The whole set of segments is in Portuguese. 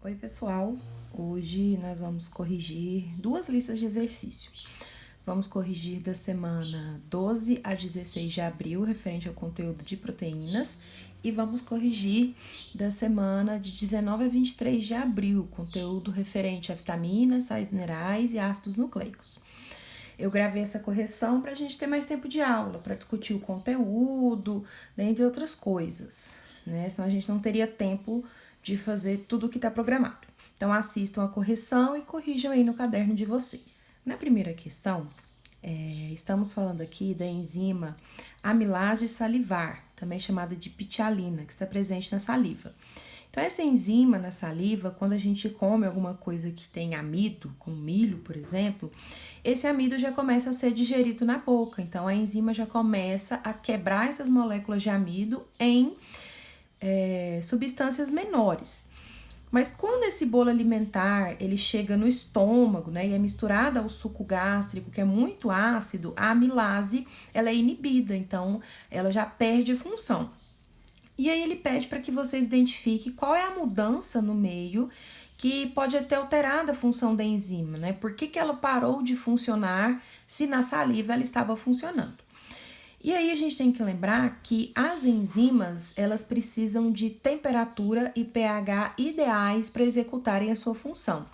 Oi, pessoal! Hoje nós vamos corrigir duas listas de exercício. Vamos corrigir da semana 12 a 16 de abril, referente ao conteúdo de proteínas, e vamos corrigir da semana de 19 a 23 de abril, conteúdo referente a vitaminas, sais minerais e ácidos nucleicos. Eu gravei essa correção para a gente ter mais tempo de aula, para discutir o conteúdo, dentre outras coisas, né? Senão a gente não teria tempo de fazer tudo o que está programado. Então, assistam a correção e corrijam aí no caderno de vocês. Na primeira questão, estamos falando aqui da enzima amilase salivar, também chamada de pitialina, que está presente na saliva. Então, essa enzima na saliva, quando a gente come alguma coisa que tem amido, como milho, por exemplo, esse amido já começa a ser digerido na boca. Então, a enzima já começa a quebrar essas moléculas de amido em substâncias menores. Mas quando esse bolo alimentar, ele chega no estômago, né, e é misturado ao suco gástrico, que é muito ácido, a amilase, ela é inibida, então ela já perde a função. E aí ele pede para que vocês identifiquem qual é a mudança no meio que pode ter alterado a função da enzima, né? Por que ela parou de funcionar se na saliva ela estava funcionando? E aí a gente tem que lembrar que as enzimas, elas precisam de temperatura e pH ideais para executarem a sua função.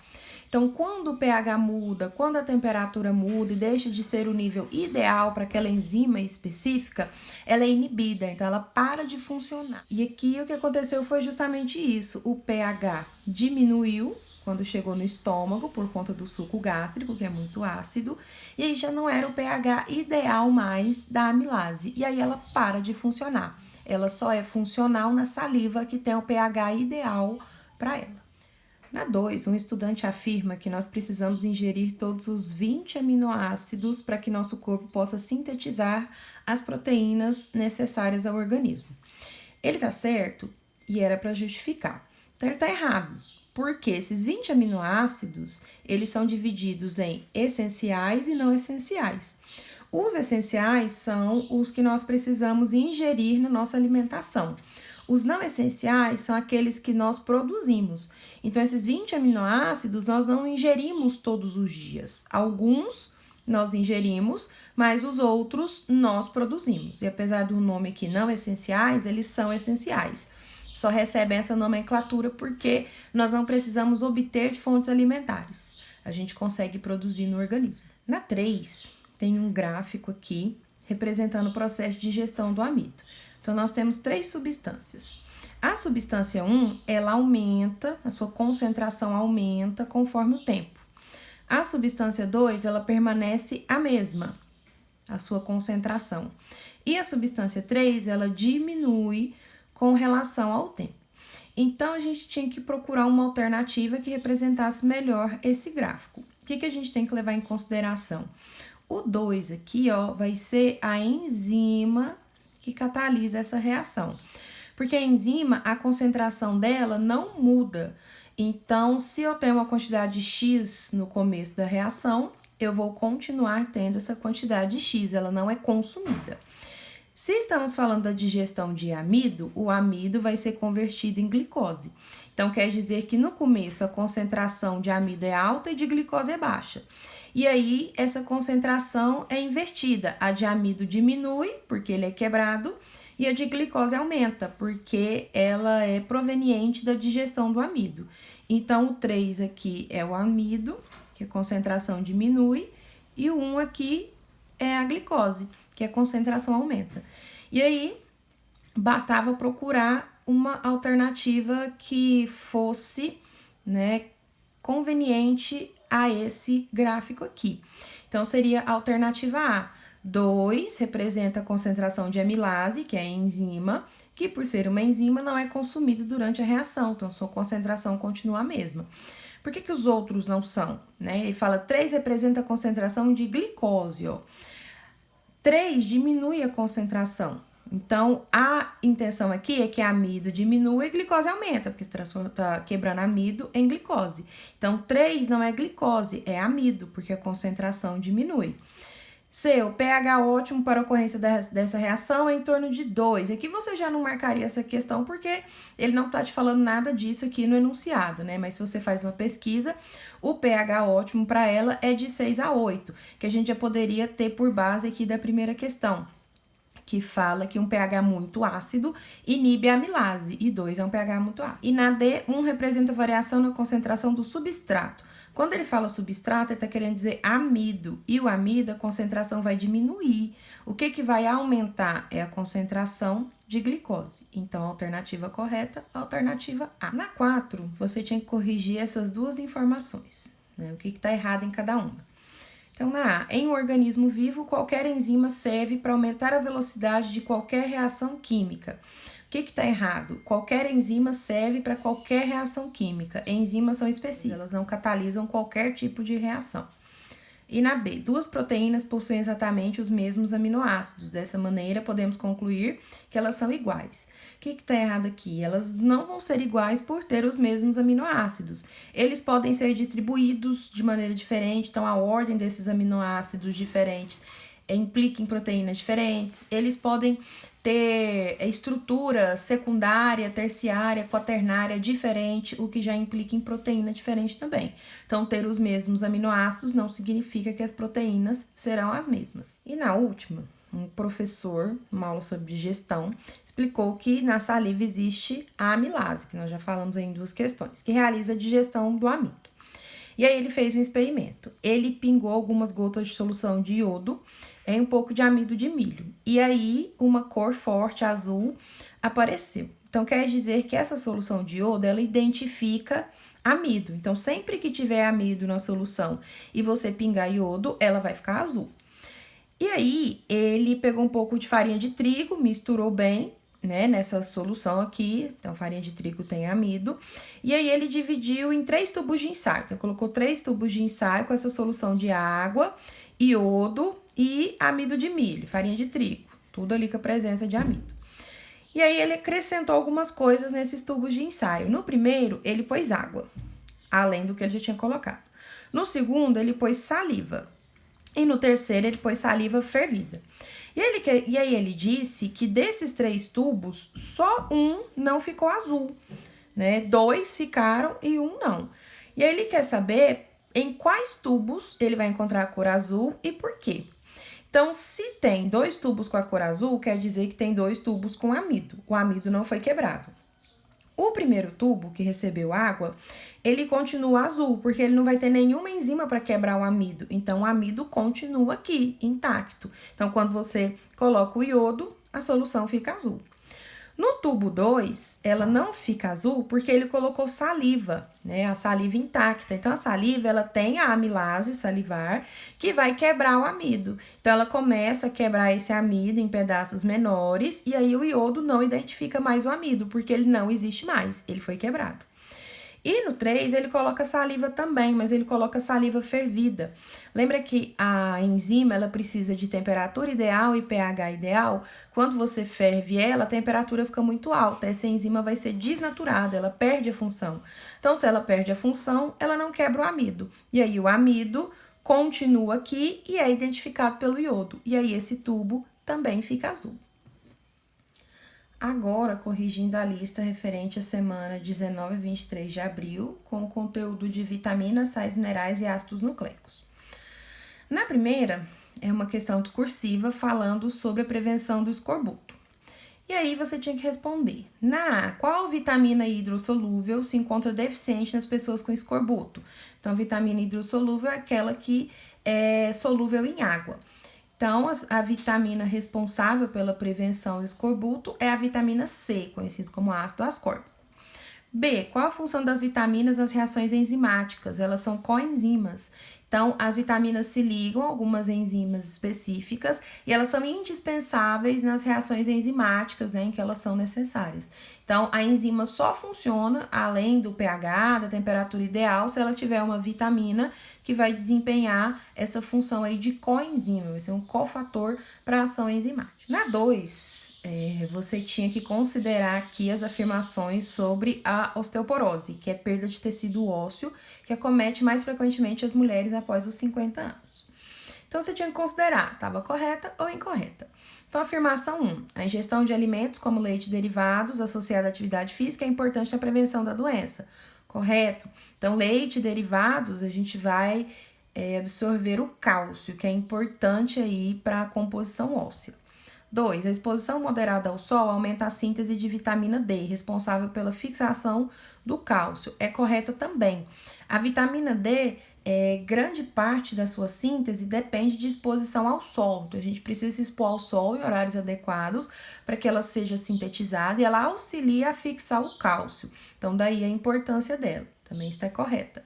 Então, quando o pH muda, quando a temperatura muda e deixa de ser o nível ideal para aquela enzima específica, ela é inibida, então ela para de funcionar. E aqui o que aconteceu foi justamente isso: o pH diminuiu quando chegou no estômago por conta do suco gástrico, que é muito ácido, e aí já não era o pH ideal mais da amilase, e aí ela para de funcionar. Ela só é funcional na saliva, que tem o pH ideal para ela. Na 2, um estudante afirma que nós precisamos ingerir todos os 20 aminoácidos para que nosso corpo possa sintetizar as proteínas necessárias ao organismo. Ele está certo e era para justificar. Então, ele está errado, porque esses 20 aminoácidos, eles são divididos em essenciais e não essenciais. Os essenciais são os que nós precisamos ingerir na nossa alimentação. Os não essenciais são aqueles que nós produzimos. Então, esses 20 aminoácidos nós não ingerimos todos os dias. Alguns nós ingerimos, mas os outros nós produzimos. E apesar do nome aqui não essenciais, eles são essenciais. Só recebem essa nomenclatura porque nós não precisamos obter de fontes alimentares. A gente consegue produzir no organismo. Na 3, tem um gráfico aqui representando o processo de digestão do amido. Então, nós temos 3 substâncias. A substância 1, ela aumenta, a sua concentração aumenta conforme o tempo. A substância 2, ela permanece a mesma, a sua concentração. E a substância 3, ela diminui com relação ao tempo. Então, a gente tinha que procurar uma alternativa que representasse melhor esse gráfico. O que a gente tem que levar em consideração? O 2 aqui, ó, vai ser a enzima que catalisa essa reação. Porque a enzima, a concentração dela não muda. Então, se eu tenho uma quantidade X no começo da reação, eu vou continuar tendo essa quantidade X, ela não é consumida. Se estamos falando da digestão de amido, o amido vai ser convertido em glicose. Então, quer dizer que no começo a concentração de amido é alta e de glicose é baixa. E aí, essa concentração é invertida. A de amido diminui, porque ele é quebrado, e a de glicose aumenta, porque ela é proveniente da digestão do amido. Então, o 3 aqui é o amido, que a concentração diminui, e o 1 aqui é a glicose, que a concentração aumenta. E aí, bastava procurar uma alternativa que fosse, né, conveniente a esse gráfico aqui. Então, seria a alternativa A. 2 representa a concentração de amilase, que é a enzima, que por ser uma enzima não é consumida durante a reação, então sua concentração continua a mesma. Por que os outros não são? Né? Ele fala 3 representa a concentração de glicose, ó. 3 diminui a concentração. Então, a intenção aqui é que amido diminua e glicose aumenta, porque você está quebrando amido em glicose. Então, 3 não é glicose, é amido, porque a concentração diminui. C, o pH ótimo para a ocorrência dessa reação é em torno de 2. Aqui você já não marcaria essa questão porque ele não está te falando nada disso aqui no enunciado, né? Mas se você faz uma pesquisa, o pH ótimo para ela é de 6 a 8, que a gente já poderia ter por base aqui da primeira questão, que fala que um pH muito ácido inibe a amilase, e 2 é um pH muito ácido. E na D, 1 representa variação na concentração do substrato. Quando ele fala substrato, ele está querendo dizer amido, e o amido, a concentração vai diminuir. O que vai aumentar é a concentração de glicose. Então, a alternativa correta, a alternativa A. Na 4, você tinha que corrigir essas duas informações, né? O que está errado em cada uma. Então, na A, em um organismo vivo, qualquer enzima serve para aumentar a velocidade de qualquer reação química. O que está errado? Qualquer enzima serve para qualquer reação química. Enzimas são específicas, elas não catalisam qualquer tipo de reação. E na B, 2 proteínas possuem exatamente os mesmos aminoácidos. Dessa maneira, podemos concluir que elas são iguais. O que está errado aqui? Elas não vão ser iguais por ter os mesmos aminoácidos. Eles podem ser distribuídos de maneira diferente, então a ordem desses aminoácidos diferentes implica em proteínas diferentes. Eles podem ter estrutura secundária, terciária, quaternária diferente, o que já implica em proteína diferente também. Então, ter os mesmos aminoácidos não significa que as proteínas serão as mesmas. E na última, um professor, uma aula sobre digestão, explicou que na saliva existe a amilase, que nós já falamos aí em 2 questões, que realiza a digestão do amido. E aí ele fez um experimento. Ele pingou algumas gotas de solução de iodo em um pouco de amido de milho. E aí uma cor forte, azul, apareceu. Então, quer dizer que essa solução de iodo, ela identifica amido. Então, sempre que tiver amido na solução e você pingar iodo, ela vai ficar azul. E aí, ele pegou um pouco de farinha de trigo, misturou bem, né, nessa solução aqui. Então, farinha de trigo tem amido. E aí, ele dividiu em 3 tubos de ensaio. Então, colocou 3 tubos de ensaio com essa solução de água, iodo e amido de milho, farinha de trigo. Tudo ali com a presença de amido. E aí, ele acrescentou algumas coisas nesses tubos de ensaio. No primeiro, ele pôs água, além do que ele já tinha colocado. No segundo, ele pôs saliva. E no terceiro, ele pôs saliva fervida. E aí ele disse que desses 3 tubos, só um não ficou azul, né? 2 ficaram e um não. E aí ele quer saber em quais tubos ele vai encontrar a cor azul e por quê. Então, se tem 2 tubos com a cor azul, quer dizer que tem 2 tubos com amido. O amido não foi quebrado. O primeiro tubo, que recebeu água, ele continua azul, porque ele não vai ter nenhuma enzima para quebrar o amido. Então, o amido continua aqui, intacto. Então, quando você coloca o iodo, a solução fica azul. No tubo 2, ela não fica azul porque ele colocou saliva, né? A saliva intacta. Então, a saliva, ela tem a amilase salivar que vai quebrar o amido. Então, ela começa a quebrar esse amido em pedaços menores e aí o iodo não identifica mais o amido porque ele não existe mais, ele foi quebrado. E no 3, ele coloca saliva também, mas ele coloca saliva fervida. Lembra que a enzima, ela precisa de temperatura ideal e pH ideal? Quando você ferve ela, a temperatura fica muito alta. Essa enzima vai ser desnaturada, ela perde a função. Então, se ela perde a função, ela não quebra o amido. E aí, o amido continua aqui e é identificado pelo iodo. E aí, esse tubo também fica azul. Agora, corrigindo a lista referente à semana 19 a 23 de abril, com o conteúdo de vitaminas, sais minerais e ácidos nucleicos. Na primeira, é uma questão discursiva falando sobre a prevenção do escorbuto. E aí você tinha que responder. Na A, qual vitamina hidrossolúvel se encontra deficiente nas pessoas com escorbuto? Então, vitamina hidrossolúvel é aquela que é solúvel em água. Então, a vitamina responsável pela prevenção do escorbuto é a vitamina C, conhecido como ácido ascórbico. B, qual a função das vitaminas nas reações enzimáticas? Elas são coenzimas. Então, as vitaminas se ligam a algumas enzimas específicas e elas são indispensáveis nas reações enzimáticas, né, em que elas são necessárias. Então, a enzima só funciona além do pH, da temperatura ideal, se ela tiver uma vitamina que vai desempenhar essa função aí de coenzima, vai ser um cofator para a ação enzimática. Na 2, você tinha que considerar aqui as afirmações sobre a osteoporose, que é perda de tecido ósseo, que acomete mais frequentemente as mulheres após os 50 anos. Então, Então, você tinha que considerar se estava correta ou incorreta. Então, afirmação 1. A ingestão de alimentos como leite e derivados associada à atividade física é importante na prevenção da doença. Correto? Então, leite e derivados, a gente vai absorver o cálcio, que é importante aí para a composição óssea. 2. A exposição moderada ao sol aumenta a síntese de vitamina D, responsável pela fixação do cálcio. É correta também. A vitamina D, grande parte da sua síntese depende de exposição ao sol. Então, a gente precisa se expor ao sol em horários adequados para que ela seja sintetizada e ela auxilia a fixar o cálcio. Então, daí a importância dela. Também está correta.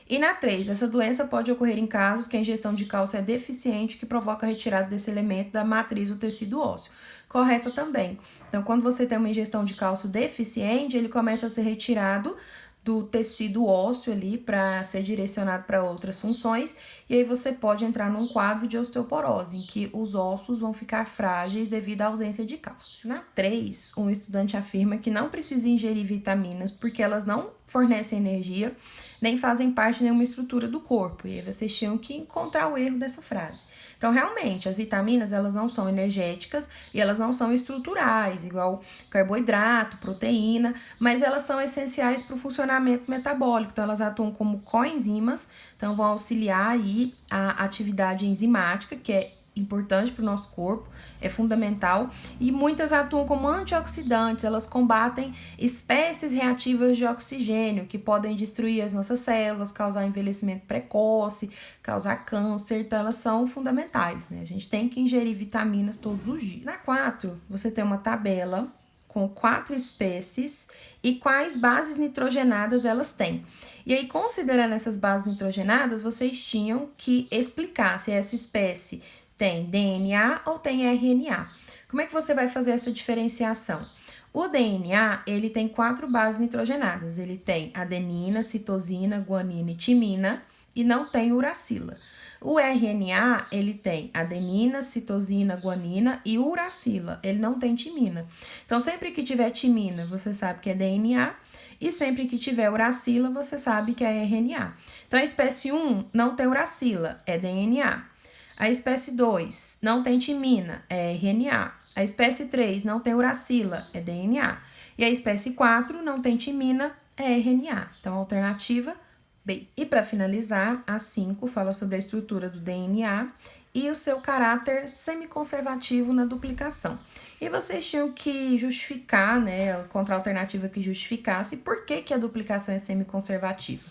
E na 3, essa doença pode ocorrer em casos que a ingestão de cálcio é deficiente, que provoca a retirada desse elemento da matriz do tecido ósseo. Correta também. Então, quando você tem uma ingestão de cálcio deficiente, ele começa a ser retirado do tecido ósseo ali para ser direcionado para outras funções, e aí você pode entrar num quadro de osteoporose, em que os ossos vão ficar frágeis devido à ausência de cálcio. Na 3, um estudante afirma que não precisa ingerir vitaminas porque elas não fornecem energia, nem fazem parte de nenhuma estrutura do corpo, e aí vocês tinham que encontrar o erro dessa frase. Então, realmente, as vitaminas, elas não são energéticas e elas não são estruturais, igual carboidrato, proteína, mas elas são essenciais para o funcionamento metabólico. Então, elas atuam como coenzimas, então vão auxiliar aí a atividade enzimática, que é importante para o nosso corpo, é fundamental, e muitas atuam como antioxidantes, elas combatem espécies reativas de oxigênio, que podem destruir as nossas células, causar envelhecimento precoce, causar câncer, então elas são fundamentais, né? A gente tem que ingerir vitaminas todos os dias. Na 4, você tem uma tabela com 4 espécies e quais bases nitrogenadas elas têm. E aí, considerando essas bases nitrogenadas, vocês tinham que explicar se essa espécie tem DNA ou tem RNA. Como é que você vai fazer essa diferenciação? O DNA, ele tem 4 bases nitrogenadas. Ele tem adenina, citosina, guanina e timina e não tem uracila. O RNA, ele tem adenina, citosina, guanina e uracila. Ele não tem timina. Então, sempre que tiver timina, você sabe que é DNA. E sempre que tiver uracila, você sabe que é RNA. Então, a espécie 1 não tem uracila, é DNA. A espécie 2 não tem timina, é RNA. A espécie 3 não tem uracila, é DNA. E a espécie 4 não tem timina, é RNA. Então, a alternativa B. E para finalizar, a 5 fala sobre a estrutura do DNA e o seu caráter semiconservativo na duplicação. E vocês tinham que justificar, né, contra a alternativa que justificasse por que a duplicação é semiconservativa.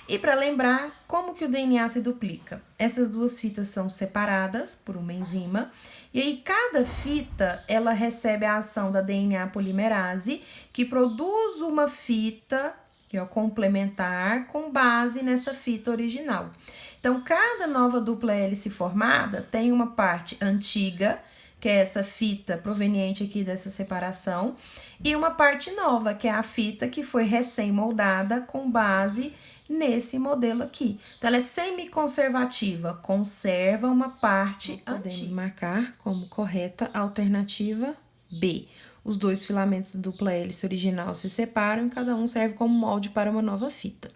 E para lembrar, como que o DNA se duplica? Essas duas fitas são separadas por uma enzima, e aí cada fita, ela recebe a ação da DNA polimerase, que produz uma fita, que é o complementar, com base nessa fita original. Então, cada nova dupla hélice formada tem uma parte antiga, que é essa fita proveniente aqui dessa separação, e uma parte nova, que é a fita que foi recém-moldada com base nesse modelo aqui. Então, ela é semiconservativa, conserva uma parte antiga. Podemos marcar como correta a alternativa B. Os 2 filamentos da dupla hélice original se separam e cada um serve como molde para uma nova fita.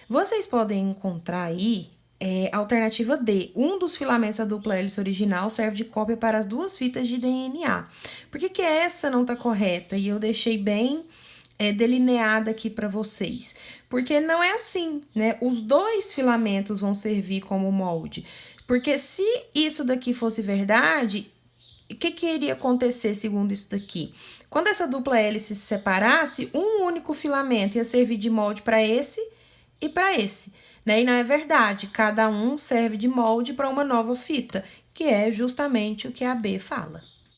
Vocês podem encontrar aí a alternativa D. Um dos filamentos da dupla hélice original serve de cópia para as 2 fitas de DNA. Por que essa não está correta? E eu deixei bem delineada aqui para vocês. Porque não é assim, né? Os 2 filamentos vão servir como molde. Porque se isso daqui fosse verdade, o que iria acontecer segundo isso daqui? Quando essa dupla hélice se separasse, um único filamento ia servir de molde para esse e para esse, né? E não é verdade, cada um serve de molde para uma nova fita, que é justamente o que a B fala.